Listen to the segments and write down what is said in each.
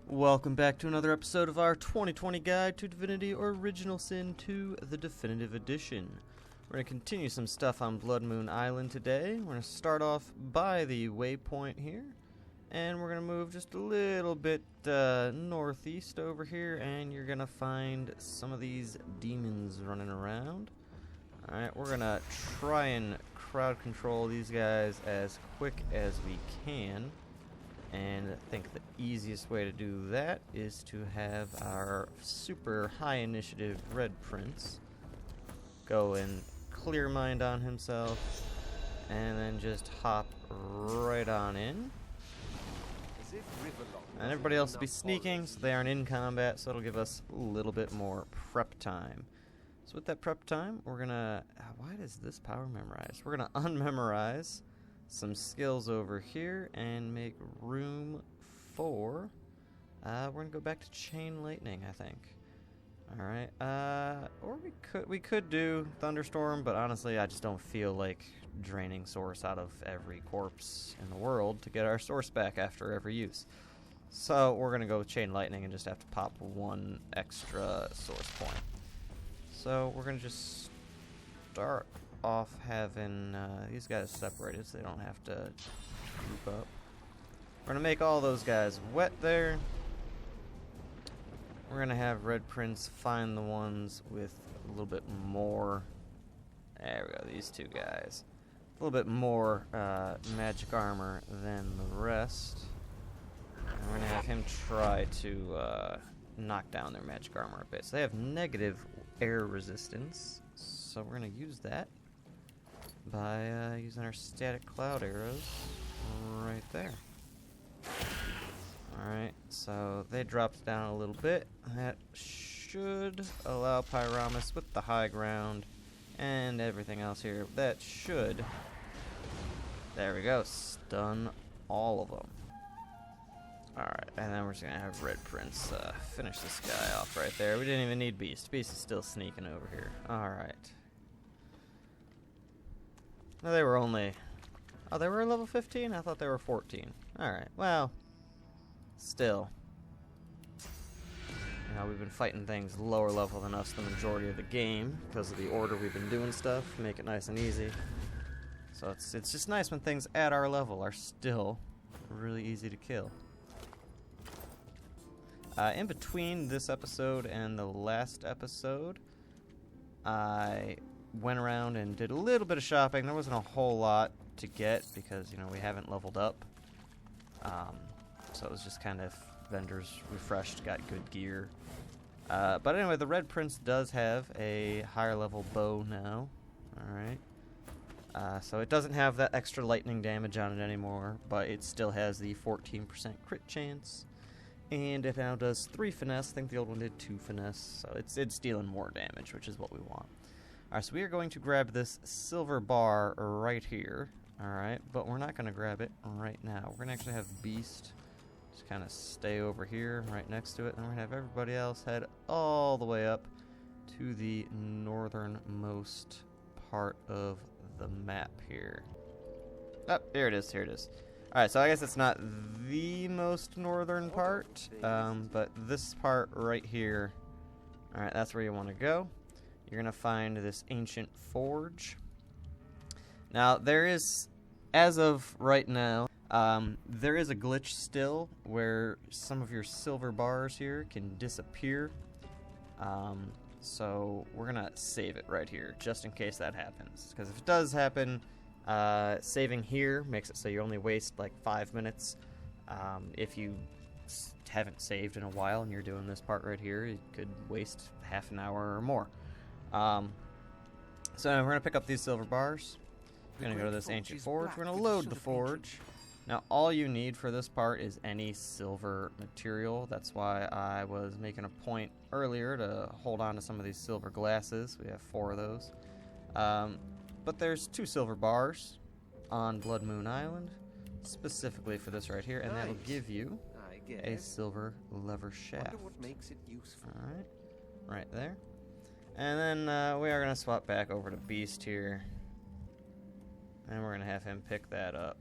Welcome back to another episode of our 2020 Guide to Divinity Original Sin 2, the Definitive Edition. We're going to continue some stuff on Blood Moon Island today. We're going to start off by the waypoint here, and we're going to move just a little bit northeast over here, and you're going to find some of these demons running around. Alright, we're going to try and crowd control these guys as quick as we can. And I think the easiest way to do that is to have our super high initiative Red Prince go and clear mind on himself and then just hop right on in. And everybody else will be sneaking, so they aren't in combat, so it'll give us a little bit more prep time. So with that prep time, we're gonna... why does this power memorize? We're gonna unmemorize some skills over here and make room for we're gonna go back to chain lightning, I think. Alright, or we could do thunderstorm, but honestly I just don't feel like draining source out of every corpse in the world to get our source back after every use. So we're gonna go with chain lightning and just have to pop one extra source point. So we're gonna just start off having these guys separated so they don't have to group up. We're gonna make all those guys wet there. We're gonna have Red Prince find the ones with a little bit more. There we go, these two guys. A little bit more magic armor than the rest. And we're gonna have him try to knock down their magic armor a bit. So they have negative air resistance, so we're gonna use that by using our static cloud arrows right there. Alright, so they dropped down a little bit. That should allow Pyramus with the high ground and everything else here. That should, there we go, stun all of them. Alright, and then we're just gonna have Red Prince finish this guy off right there. We didn't even need Beast. Beast is still sneaking over here. Alright. No, they were only... oh, they were level 15? I thought they were 14. Alright, well, still. You know, we've been fighting things lower level than us the majority of the game because of the order we've been doing stuff. Make it nice and easy. So it's just nice when things at our level are still really easy to kill. In between this episode and the last episode, I went around and did a little bit of shopping. There wasn't a whole lot to get because, you know, we haven't leveled up. So it was just kind of vendors refreshed, got good gear. But anyway, the Red Prince does have a higher level bow now. Alright. So it doesn't have that extra lightning damage on it anymore, but it still has the 14% crit chance. And it now does 3 finesse. I think the old one did 2 finesse. So it's dealing more damage, which is what we want. Alright, so we are going to grab this silver bar right here. Alright, but we're not going to grab it right now. We're going to actually have Beast just kind of stay over here right next to it. And we're going to have everybody else head all the way up to the northernmost part of the map here. Oh, here it is, here it is. Alright, so I guess it's not the most northern part, but this part right here, alright, that's where you want to go. You're going to find this ancient forge. Now, there is, as of right now, there is a glitch still where some of your silver bars here can disappear. So we're going to save it right here, just in case that happens. Because if it does happen, saving here makes it so you only waste like 5 minutes. If you haven't saved in a while and you're doing this part right here, you could waste half an hour or more. So we're going to pick up these silver bars. We're going to go to this ancient forge. We're going to load the forge. Now, all you need for this part is any silver material. That's why I was making a point earlier to hold on to some of these silver glasses. We have 4 of those. But there's 2 silver bars on Blood Moon Island, specifically for this right here, and that'll give you a silver lever shaft. What makes it useful. Alright, right there. And then we are going to swap back over to Beast here. And we're going to have him pick that up.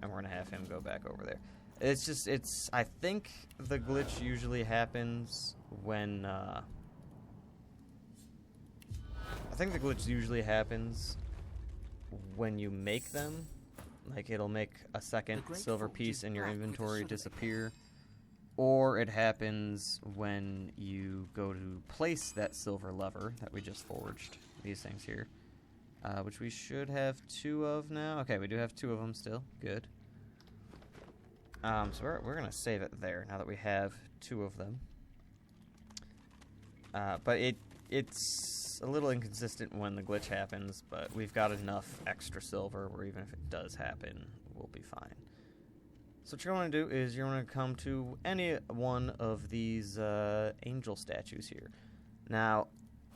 And we're going to have him go back over there. It's just, I think the glitch usually happens when, I think the glitch usually happens when you make them. Like, it'll make a second silver piece in your inventory disappear. Or it happens when you go to place that silver lever that we just forged. These things here. Which we should have 2 of now. Okay, we do have 2 of them still. Good. So we're going to save it there now that we have 2 of them. But it's a little inconsistent when the glitch happens, but we've got enough extra silver where even if it does happen, we'll be fine. So what you're going to do is you're going to come to any one of these angel statues here. Now,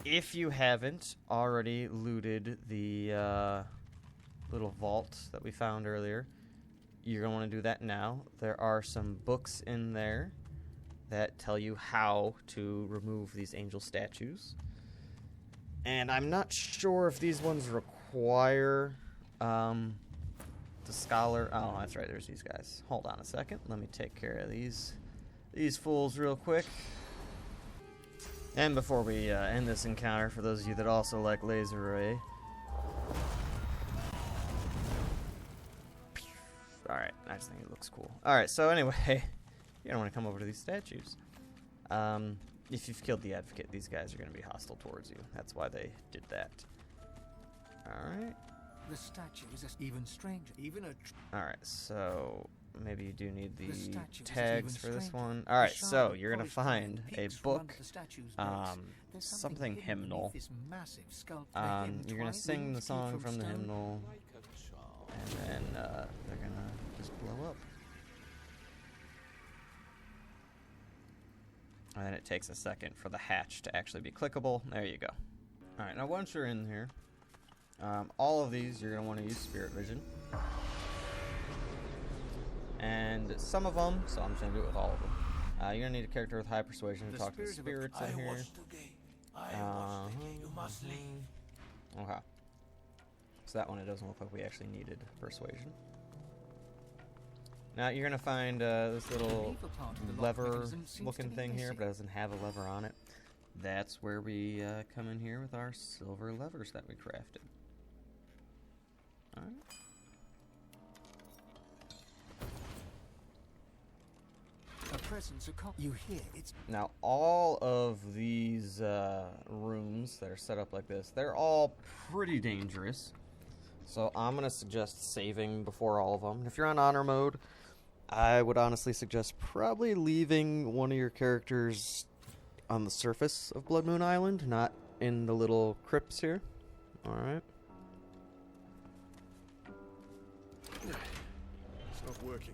if you haven't already looted the little vault that we found earlier, you're going to want to do that now. There are some books in there that tell you how to remove these angel statues. And I'm not sure if these ones require the scholar. Oh, that's right, there's these guys. Hold on a second. Let me take care of these fools real quick. And before we end this encounter, for those of you that also like laser ray. Alright, I just think it looks cool. Alright, so anyway, you're going to want to come over to these statues. If you've killed the advocate, these guys are going to be hostile towards you. That's why they did that. Alright. The statue is even stranger. Alright, so maybe you do need the tags for this one. Alright, so you're going to find a book, something hymnal. You're going to sing the song from the hymnal, and then they're going to just blow up. And then it takes a second for the hatch to actually be clickable. There you go. Alright, now once you're in here, all of these you're going to want to use Spirit Vision. And some of them, so I'm just going to do it with all of them. You're going to need a character with high persuasion to talk to the spirits in here. Okay. So that one, it doesn't look like we actually needed persuasion. Now you're going to find this little lever-looking thing here, but it doesn't have a lever on it. That's where we come in here with our silver levers that we crafted. Alright. Now all of these rooms that are set up like this, they're all pretty dangerous. So I'm going to suggest saving before all of them. If you're on honor mode, I would honestly suggest probably leaving one of your characters on the surface of Blood Moon Island, not in the little crypts here. Alright. It's not working.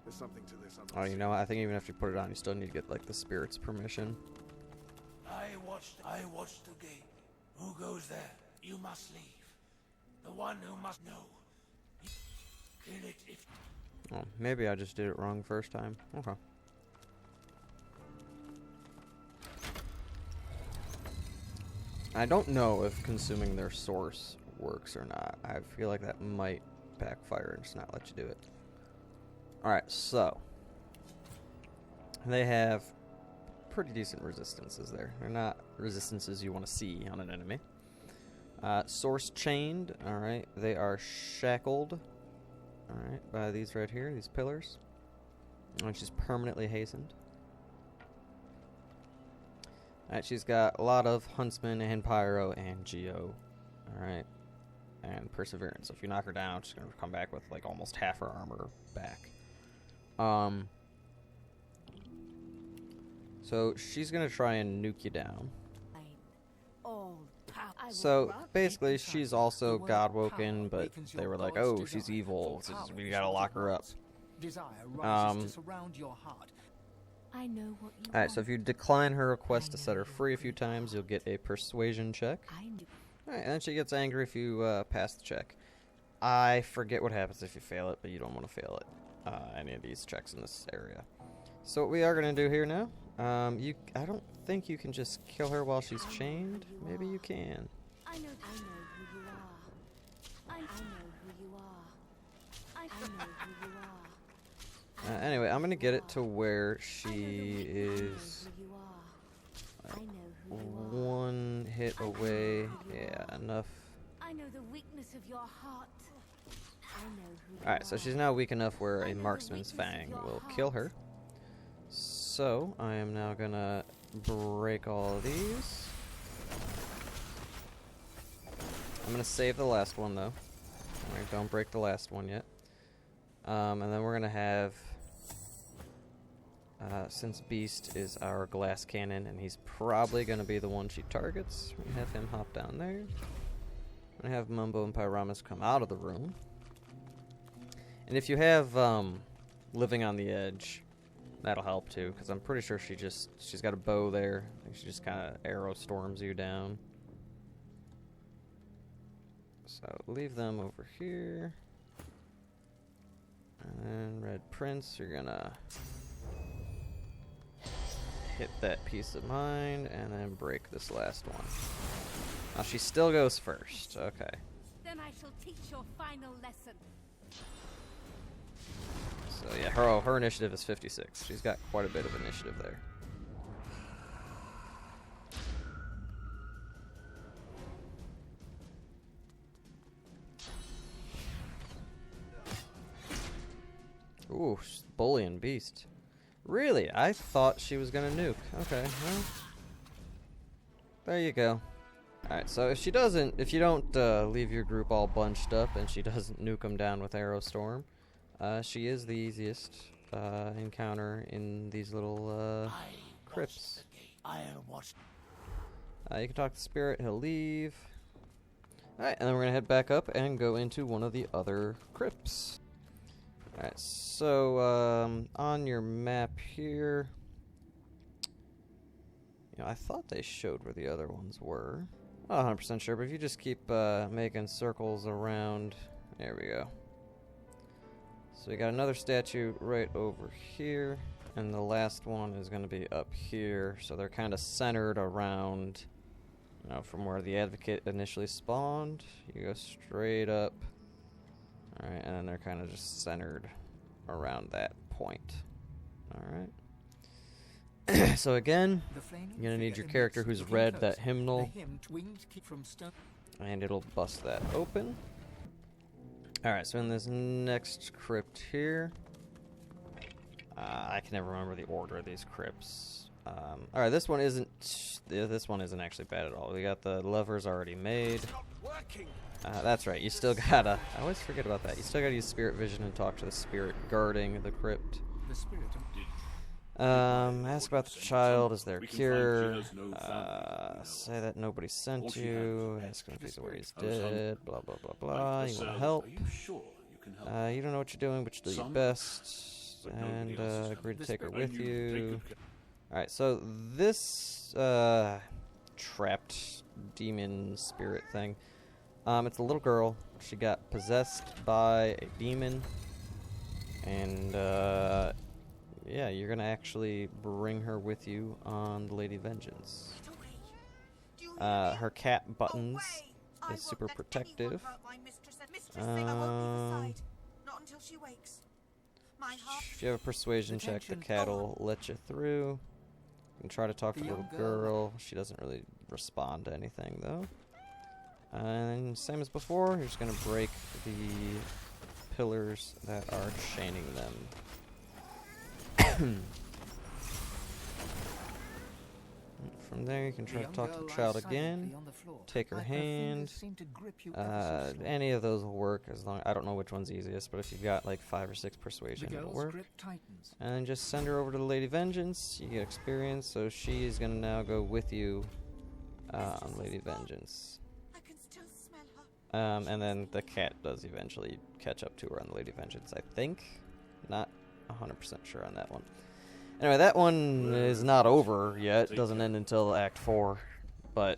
There's something to this. Oh, you know what? I think even if you put it on, you still need to get, like, the spirit's permission. I watched the gate. Who goes there? You must leave. The one who must know. Kill it if... Oh, maybe I just did it wrong first time. Okay. I don't know if consuming their source works or not. I feel like that might backfire and just not let you do it. Alright, so they have pretty decent resistances there. They're not resistances you want to see on an enemy. Source chained, alright. They are shackled, alright, by these right here, these pillars. And she's permanently hastened. Alright, she's got a lot of Huntsman and Pyro and Geo, alright, and Perseverance. So if you knock her down, she's going to come back with like almost half her armor back. So she's going to try and nuke you down. So basically, she's also God-woken, but they were like, oh, she's evil, so we got to lock her up. Alright, so if you decline her request to set her free a few times, you'll get a persuasion check. Alright, and then she gets angry if you pass the check. I forget what happens if you fail it, but you don't want to fail it. Any of these checks in this area. So what we are going to do here now, I don't think you can just kill her while she's chained. Maybe you can. I know who you are. I know who you are. I know who you are. Anyway, I'm gonna get it to where I she know is who you are. I know who you are. one hit away. Yeah, enough. I know the weakness of your heart. I know who you Alright, so are. she's now weak enough where I a know the marksman's weakness of fang your will heart. kill her. So, I am now gonna break all of these. I'm gonna save the last one though. Alright, don't break the last one yet. And then we're gonna have, since Beast is our glass cannon and he's probably gonna be the one she targets, we're gonna have him hop down there. I'm gonna have Mumbo and Pyramus come out of the room. And if you have Living on the Edge, that'll help too, because I'm pretty sure she's got a bow there. I think she just kind of arrow storms you down. So leave them over here. And then Red Prince, you're gonna hit that piece of mind and then break this last one. Now she still goes first. Okay. Then I shall teach your final lesson. So yeah, her initiative is 56. She's got quite a bit of initiative there. Ooh, Bullion Beast. Really? I thought she was gonna nuke. Okay, well, there you go. Alright, so if you don't leave your group all bunched up and she doesn't nuke them down with Arrow Storm, she is the easiest encounter in these little crypts. You can talk to the spirit, he'll leave. Alright, and then we're gonna head back up and go into one of the other crypts. Alright, so on your map here, you know, I thought they showed where the other ones were. Not 100% sure, but if you just keep making circles around, there we go. So we got another statue right over here, and the last one is going to be up here. So they're kind of centered around, you know, from where the Advocate initially spawned. You go straight up. Alright, and then they're kind of just centered around that point. Alright. So again, you're going to need your character who's read that hymnal, and it'll bust that open. Alright, so in this next crypt here, I can never remember the order of these crypts. Alright, this one isn't actually bad at all. We got the levers already made. That's right, you still gotta, I always forget about that. You still gotta use Spirit Vision and talk to the spirit guarding the crypt. Ask about the child, is there a cure? Say that nobody sent you. Ask him if he's aware he's dead. Blah, blah, blah, blah. You want help? You don't know what you're doing, but you do your best. And agree to take her with you. Alright, so this trapped demon spirit thing, it's a little girl. She got possessed by a demon. And yeah, you're gonna actually bring her with you on the Lady Vengeance. Her cat Buttons is super protective. If you have a persuasion check, the cat will let you through. You can try to talk to the little girl. She doesn't really respond to anything though. And same as before, you're just gonna break the pillars that are chaining them. From there, you can try to talk to the child again. Take her hand. Any of those will work as long. I don't know which one's easiest, but if you've got like 5 or 6 persuasion, it'll work. And then just send her over to the Lady Vengeance. You get experience, so she is gonna now go with you on Lady Vengeance. I can still smell her. And then the cat does eventually catch up to her on the Lady Vengeance, I think. Not 100% sure on that one. Anyway, that one is not over yet. It doesn't end until Act 4. But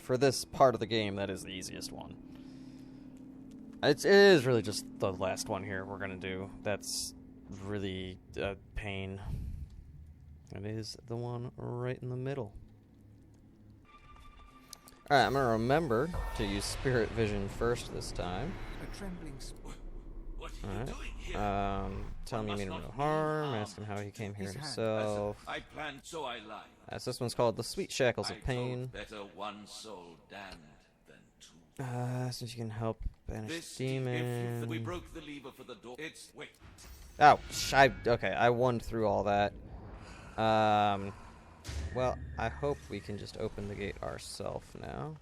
for this part of the game, that is the easiest one. It is really just the last one here we're going to do. That's really a pain. It is the one right in the middle. Alright, I'm going to remember to use Spirit Vision first this time. A trembling What Alright. Tell me you mean him no harm. Ask him how he came here himself. I planned, so I lied. So this one's called The Sweet Shackles of Pain. Better one soul damned than two. Since you can help banish demon. We broke the lever for the door. It's wait. Oh, okay, I won through all that. Well, I hope we can just open the gate ourselves now.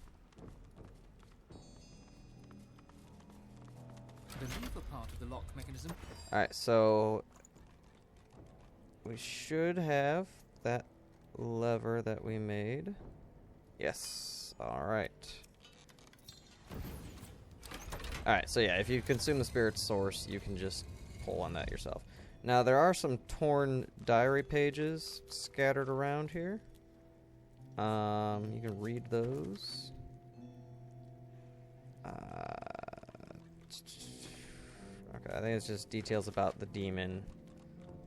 The lever part of the lock mechanism. Alright, so we should have that lever that we made. Yes. Alright. Alright, so yeah, if you consume the spirit source, you can just pull on that yourself. Now, there are some torn diary pages scattered around here. You can read those. Okay, I think it's just details about the demon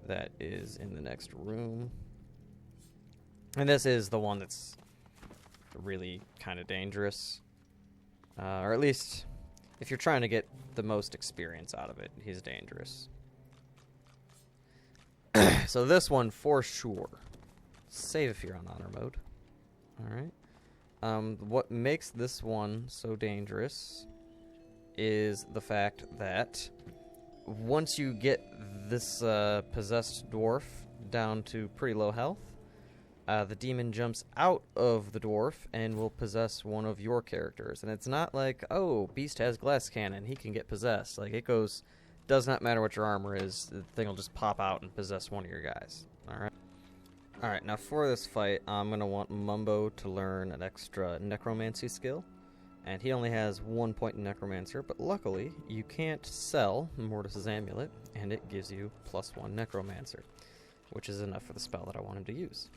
that is in the next room. And this is the one that's really kind of dangerous. Or at least, if you're trying to get the most experience out of it, he's dangerous. So this one, for sure. Save if you're on honor mode. Alright. What makes this one so dangerous is the fact that once you get this possessed dwarf down to pretty low health, the demon jumps out of the dwarf and will possess one of your characters. And it's not like, oh, Beast has glass cannon, he can get possessed. Like, it goes, does not matter what your armor is, the thing will just pop out and possess one of your guys. Alright. Alright, now for this fight, I'm going to want Mumbo to learn an extra necromancy skill. And he only has 1 point in necromancer, but luckily, you can't sell Mortis's amulet, and it gives you +1 necromancer, which is enough for the spell that I want him to use.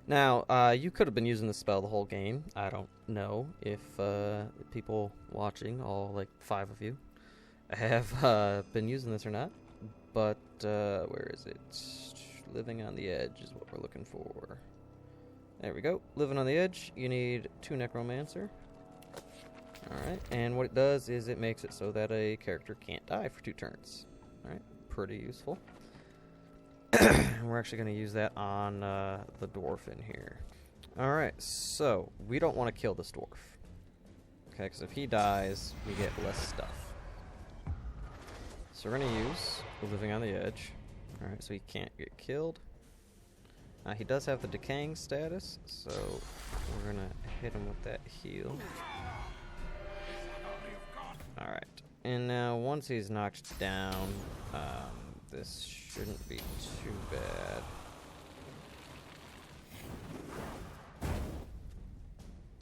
Now, you could have been using the spell the whole game. I don't know if people watching, all like 5 of you, have been using this or not. But, where is it? Living on the Edge is what we're looking for. There we go. Living on the Edge, you need 2 necromancer. Alright, and what it does is it makes it so that a character can't die for 2 turns. Alright, pretty useful. We're actually going to use that on the dwarf in here. Alright, so we don't want to kill this dwarf. Okay, because if he dies, we get less stuff. So we're going to use Living on the Edge. Alright, so he can't get killed. He does have the decaying status, so we're going to hit him with that heal. Alright, and now once he's knocked down, this shouldn't be too bad.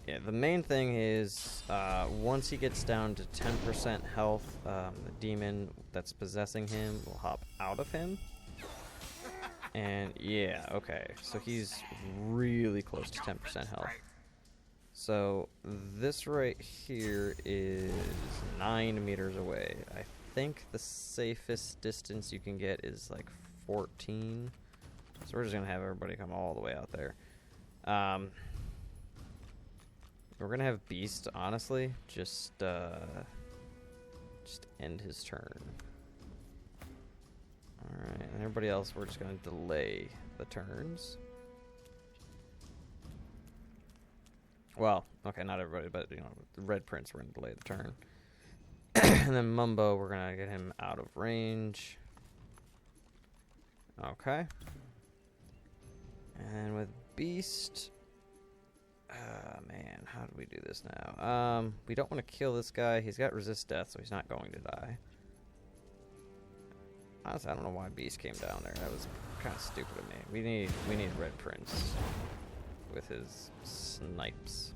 Yeah, the main thing is, once he gets down to 10% health, the demon that's possessing him will hop out of him. And yeah, okay, so he's really close to 10% health. So this right here is 9 meters away. I think the safest distance you can get is like 14. So we're just gonna have everybody come all the way out there. We're gonna have Beast, honestly, just end his turn. Alright, and everybody else, we're just going to delay the turns. Well, okay, not everybody, but, you know, the Red Prince, we're going to delay the turn. And then Mumbo, we're going to get him out of range. Okay. And with Beast... man, how do we do this now? We don't want to kill this guy. He's got resist death, so he's not going to die. Honestly, I don't know why Beast came down there. That was kind of stupid of me. We need Red Prince with his snipes.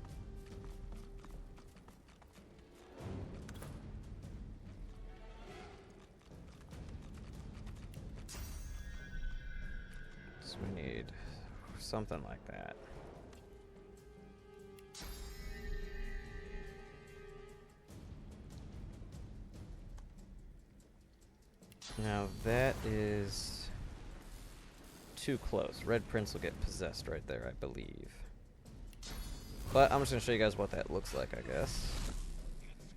So we need something like that. Now that is too close. Red Prince will get possessed right there, I believe. But I'm just going to show you guys what that looks like, I guess.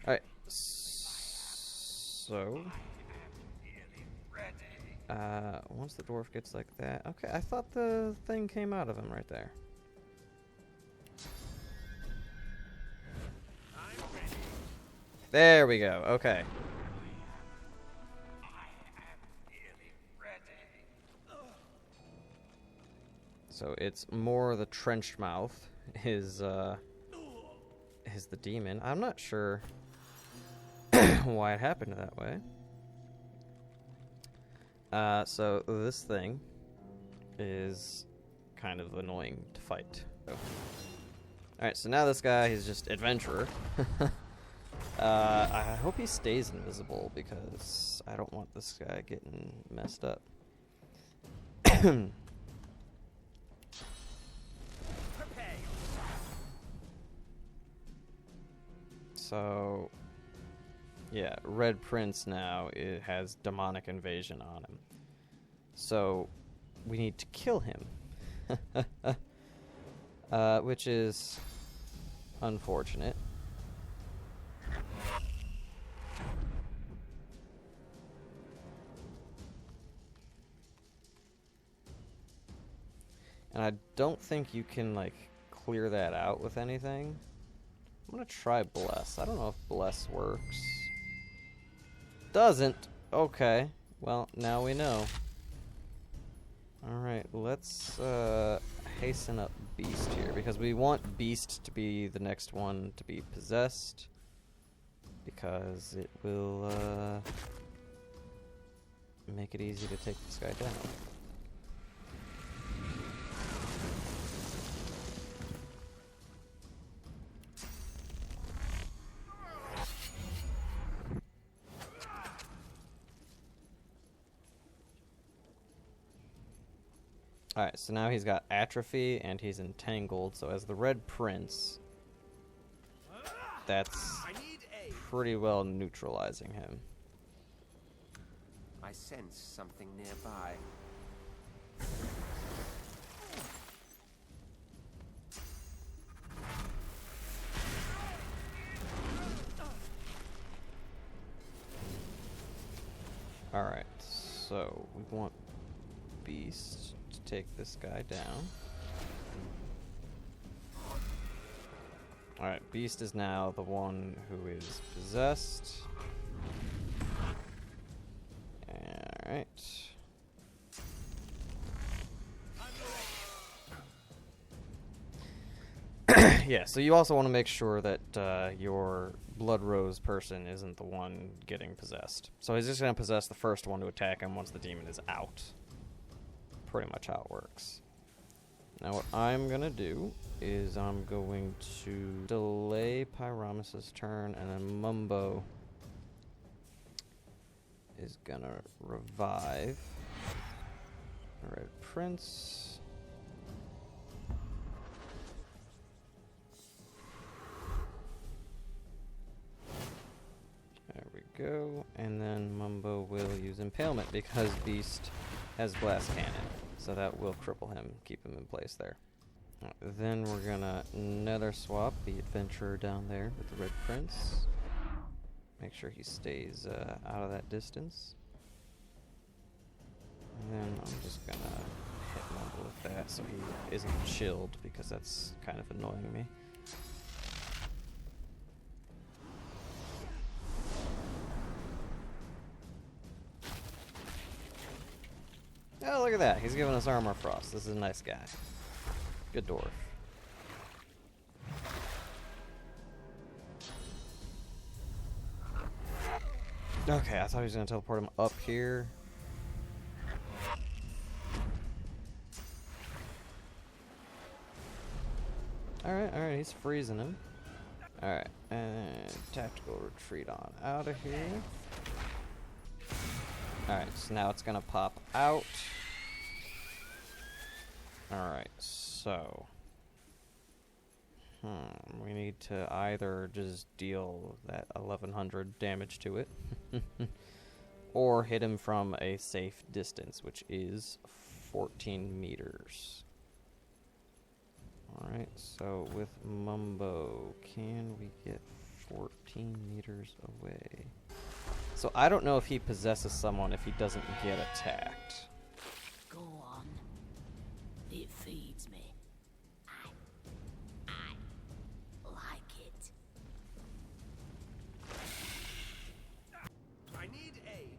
Alright, so... once the dwarf gets like that... Okay, I thought the thing came out of him right there. There we go, okay. So it's more the trenched mouth is the demon. I'm not sure why it happened that way. So this thing is kind of annoying to fight. Alright, so now this guy is just adventurer. I hope he stays invisible because I don't want this guy getting messed up. So, yeah, Red Prince now has demonic invasion on him. So, we need to kill him. Which is unfortunate. And I don't think you can, like, clear that out with anything. I'm gonna try Bless. I don't know if Bless works. Doesn't. Okay. Well, now we know. Alright, let's hasten up Beast here, because we want Beast to be the next one to be possessed. Because it will make it easy to take this guy down. Alright, so now he's got atrophy and he's entangled, so as the Red Prince, that's pretty well neutralizing him. I sense something nearby. Alright, so we want Beast to take this guy down. Alright, Beast is now the one who is possessed. Alright. Yeah, so you also want to make sure that your Blood Rose person isn't the one getting possessed. So he's just going to possess the first one to attack him once the demon is out. Pretty much how it works. Now what I'm going to do is I'm going to delay Pyramus's turn, and then Mumbo is going to revive the Red Prince. There we go. And then Mumbo will use Impalement because Beast has Blast Cannon. So that will cripple him, keep him in place there. Then we're gonna nether swap the adventurer down there with the Red Prince. Make sure he stays out of that distance. And then I'm just gonna hit Mumbo with that so he isn't chilled, because that's kind of annoying me. Oh, look at that. He's giving us Armor Frost. This is a nice guy. Good dwarf. Okay, I thought he was going to teleport him up here. Alright, he's freezing him. Alright, and tactical retreat on out of here. Alright, so now it's gonna pop out. Alright, so... we need to either just deal that 1100 damage to it, or hit him from a safe distance, which is 14 meters. Alright, so with Mumbo, can we get 14 meters away? So I don't know if he possesses someone if he doesn't get attacked. Go on. It feeds me. I like it. I need aid.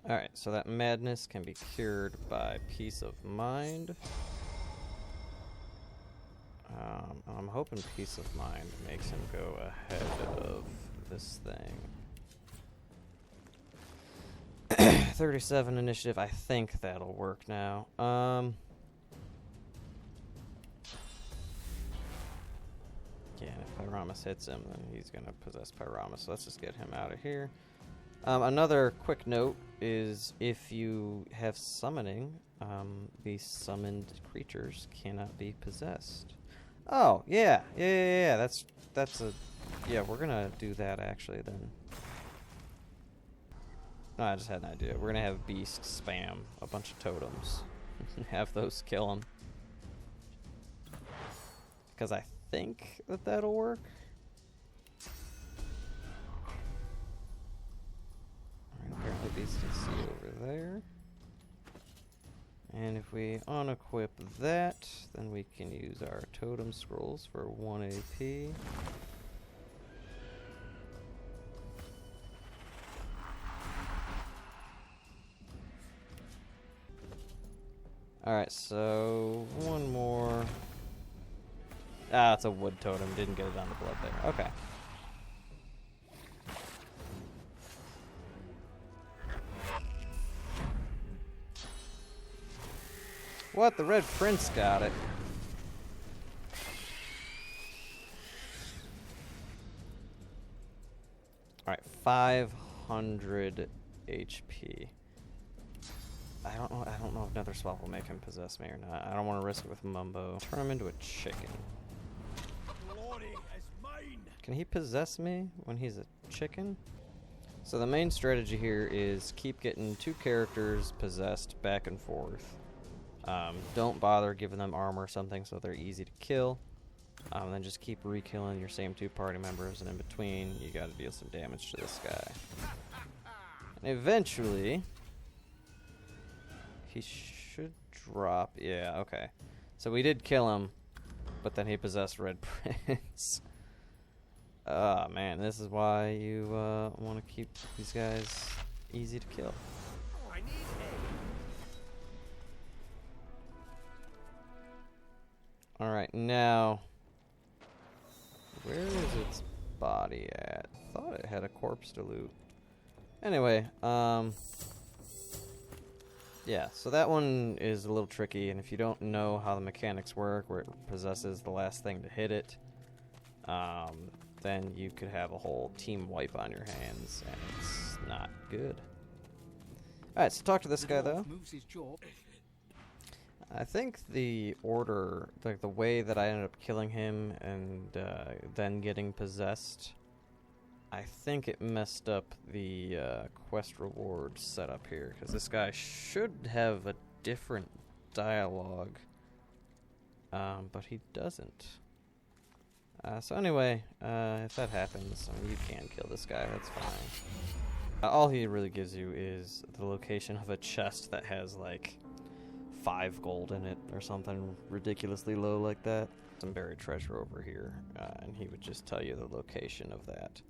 Alright, so that madness can be cured by peace of mind. I'm hoping peace of mind makes him go ahead of this thing. 37 initiative, I think that'll work now. Yeah, if Pyramus hits him, then he's gonna possess Pyramus, so let's just get him out of here. Another quick note is if you have summoning, the summoned creatures cannot be possessed. Oh, yeah, that's a, yeah, we're gonna do that actually then. No, I just had an idea. We're gonna have Beast spam a bunch of totems and have those kill him. Because I think that that'll work. Alright, apparently Beast can see over there. And if we unequip that, then we can use our totem scrolls for 1 AP. Alright, so one more. Ah, it's a wood totem. Didn't get it on the blood there. Okay. What? The Red Prince got it. Alright, 500 HP. I don't know if Nether Swap will make him possess me or not. I don't want to risk it with Mumbo. Turn him into a chicken. Glory is mine. Can he possess me when he's a chicken? So the main strategy here is keep getting 2 characters possessed back and forth. Don't bother giving them armor or something so they're easy to kill. Then just keep re-killing your same 2 party members, and in between you gotta deal some damage to this guy. And eventually he should drop. Yeah, okay. So we did kill him, but then he possessed Red Prince. Oh man, this is why you want to keep these guys easy to kill. I need aid. Alright, now where is its body at? I thought it had a corpse to loot. Anyway, yeah, so that one is a little tricky, and if you don't know how the mechanics work, where it possesses the last thing to hit it, then you could have a whole team wipe on your hands, and it's not good. Alright, so talk to this guy, though. Moves his jaw. I think the order, like the way that I ended up killing him and then getting possessed, I think it messed up the quest reward setup here, because this guy should have a different dialogue, but he doesn't. So anyway, if that happens, I mean, you can kill this guy, that's fine. All he really gives you is the location of a chest that has like 5 gold in it or something ridiculously low like that. Some buried treasure over here, and he would just tell you the location of that.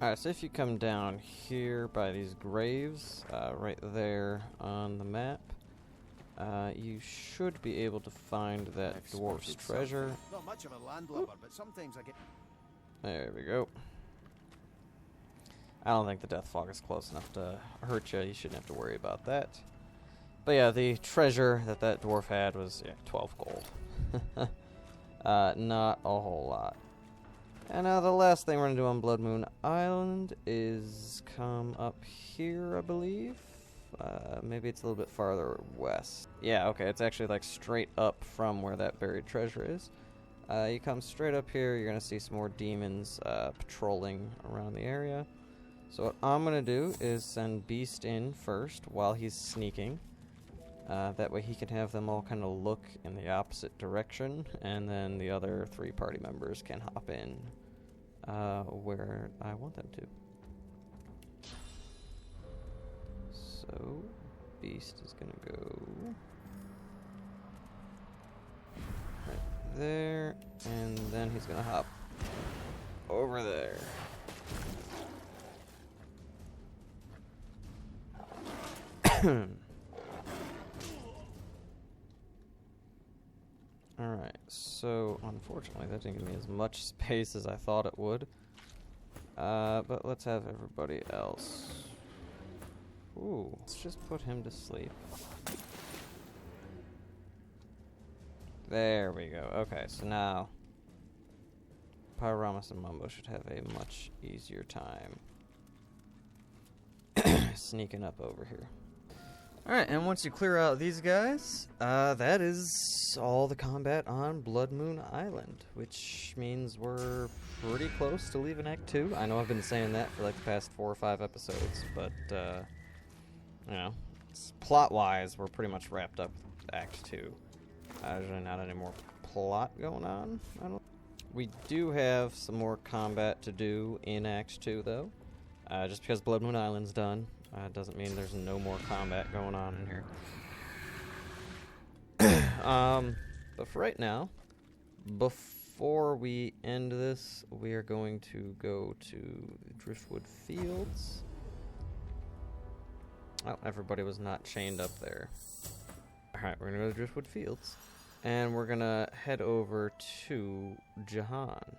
Alright, so if you come down here by these graves, right there on the map, you should be able to find that dwarf's treasure. Not much of a landlubber, but sometimes I get. There we go. I don't think the death fog is close enough to hurt you. You shouldn't have to worry about that. But yeah, the treasure that dwarf had was 12 gold. Not a whole lot. And now the last thing we're going to do on Blood Moon Island is come up here, I believe. Maybe it's a little bit farther west. Yeah, okay, it's actually like straight up from where that buried treasure is. You come straight up here, you're going to see some more demons patrolling around the area. So what I'm going to do is send Beast in first while he's sneaking. That way he can have them all kind of look in the opposite direction, and then the other 3 party members can hop in where I want them to. So, Beast is gonna go right there, and then he's gonna hop over there. Alright, so unfortunately that didn't give me as much space as I thought it would. But let's have everybody else. Ooh, let's just put him to sleep. There we go. Okay, so now Pyramus and Mumbo should have a much easier time sneaking up over here. Alright, and once you clear out these guys, that is all the combat on Blood Moon Island, which means we're pretty close to leaving Act 2. I know I've been saying that for like the past 4 or 5 episodes, but, you know, plot-wise, we're pretty much wrapped up with Act 2. There's really not any more plot going on. We do have some more combat to do in Act 2, though. Just because Blood Moon Island's done, doesn't mean there's no more combat going on in here. But for right now, before we end this, we are going to go to Driftwood Fields. Oh, everybody was not chained up there. Alright, we're going to go to Driftwood Fields. And we're going to head over to Jahan.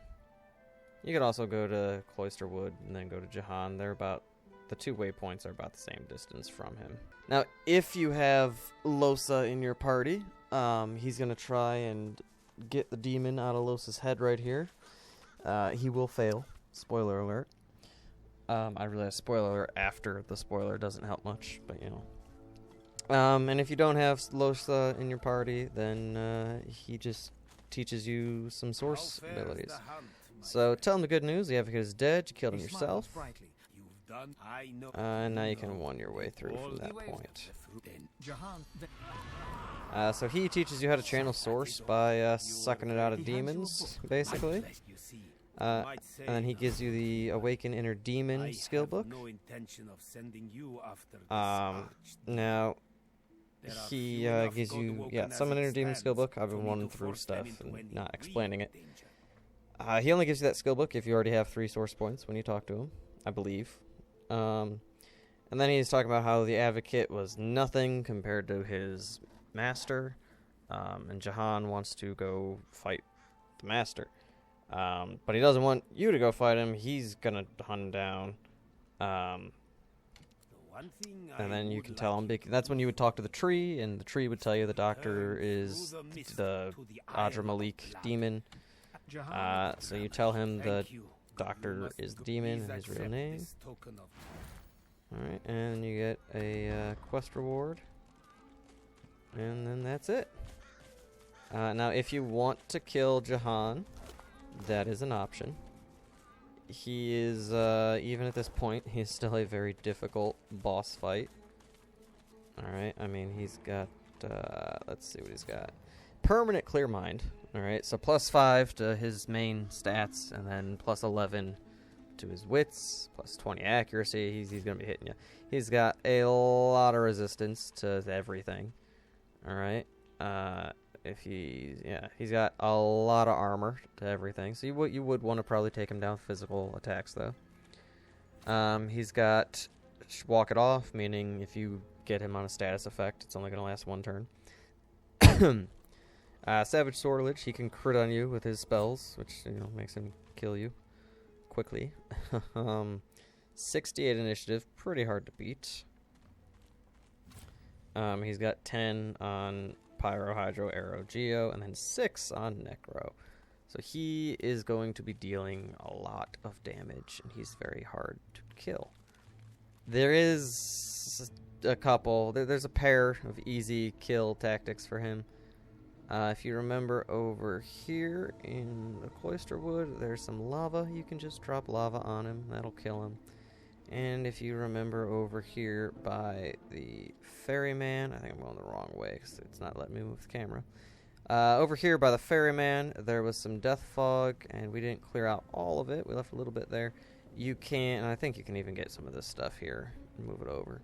You could also go to Cloisterwood and then go to Jahan. They're about... The 2 waypoints are about the same distance from him. Now, if you have Losa in your party, he's going to try and get the demon out of Losa's head right here. He will fail. Spoiler alert. I realize spoiler alert after the spoiler doesn't help much, but you know. And if you don't have Losa in your party, then he just teaches you some source abilities. So tell him the good news. The Advocate is dead. You killed him yourself. And now you can won your way through from that point. So he teaches you how to channel source by sucking it out of demons, basically. And then he gives you the Awaken Inner Demon skill book. Now, he gives you, Summon Inner Demon skill book. I've been running through stuff and not explaining it. He only gives you that skill book if you already have 3 source points when you talk to him, I believe. And then he's talking about how the Advocate was nothing compared to his master, and Jahan wants to go fight the master. But he doesn't want you to go fight him. He's gonna hunt him down. And then you can tell him, that's when you would talk to the tree, and the tree would tell you the doctor is the Adra Malik demon. So you tell him the doctor is the demon and his real name. Alright, and you get a quest reward. And then that's it. Now, if you want to kill Jahan, that is an option. He is, even at this point, he's still a very difficult boss fight. Alright, I mean, he's got, let's see what he's got. Permanent Clear Mind. Alright, so +5 to his main stats, and then +11 to his wits, +20 accuracy. He's going to be hitting you. He's got a lot of resistance to everything. Alright, he's got a lot of armor to everything. So you would want to probably take him down physical attacks, though. He's got Walk It Off, meaning if you get him on a status effect, it's only going to last 1 turn. Savage Sortilege, he can crit on you with his spells, which, you know, makes him kill you quickly. 68 initiative, pretty hard to beat. He's got 10 on Pyro, Hydro, Arrow, Geo, and then 6 on Necro. So he is going to be dealing a lot of damage, and he's very hard to kill. There is a couple, there's a pair of easy kill tactics for him. If you remember over here in the Cloisterwood, there's some lava. You can just drop lava on him. That'll kill him. And if you remember over here by the ferryman, I think I'm going the wrong way because it's not letting me move the camera. Over here by the ferryman, there was some death fog, and we didn't clear out all of it. We left a little bit there. You can, and I think you can even get some of this stuff here and move it over.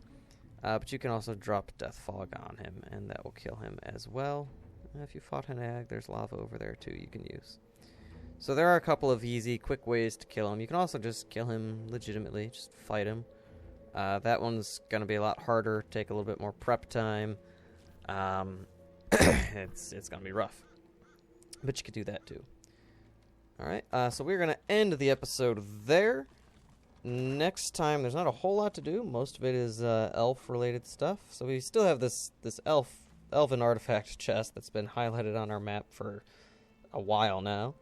But you can also drop Death Fog on him, and that will kill him as well. If you fought an ag, there's lava over there too you can use. So there are a couple of easy, quick ways to kill him. You can also just kill him legitimately, just fight him. That one's going to be a lot harder, take a little bit more prep time. It's going to be rough. But you could do that too. Alright, so we're going to end the episode there. Next time, there's not a whole lot to do. Most of it is elf-related stuff. So we still have this elven artifact chest that's been highlighted on our map for a while now.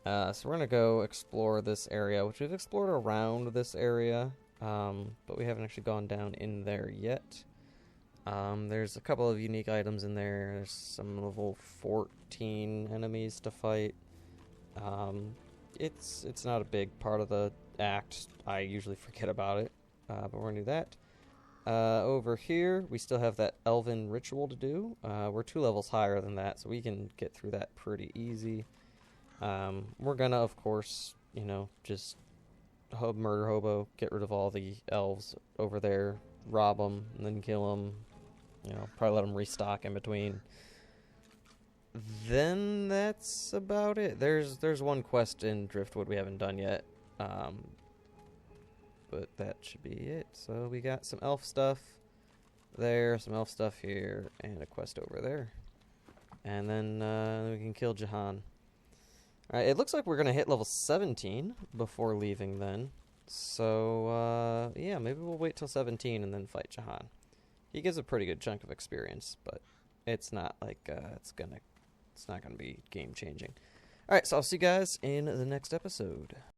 So we're going to go explore this area, which we've explored around this area, but we haven't actually gone down in there yet. There's a couple of unique items in there. There's some level 14 enemies to fight. It's not a big part of the act. I usually forget about it, but we're going to do that. Over here, we still have that elven ritual to do. We're 2 levels higher than that, so we can get through that pretty easy. We're gonna, of course, just murder hobo, get rid of all the elves over there, rob them, and then kill them. Probably let them restock in between. Then that's about it. There's one quest in Driftwood we haven't done yet, but that should be it. So we got some elf stuff there, some elf stuff here, and a quest over there. And then we can kill Jahan. Alright, it looks like we're going to hit level 17 before leaving then. So, yeah, maybe we'll wait till 17 and then fight Jahan. He gives a pretty good chunk of experience, but it's not like it's not going to be game-changing. Alright, so I'll see you guys in the next episode.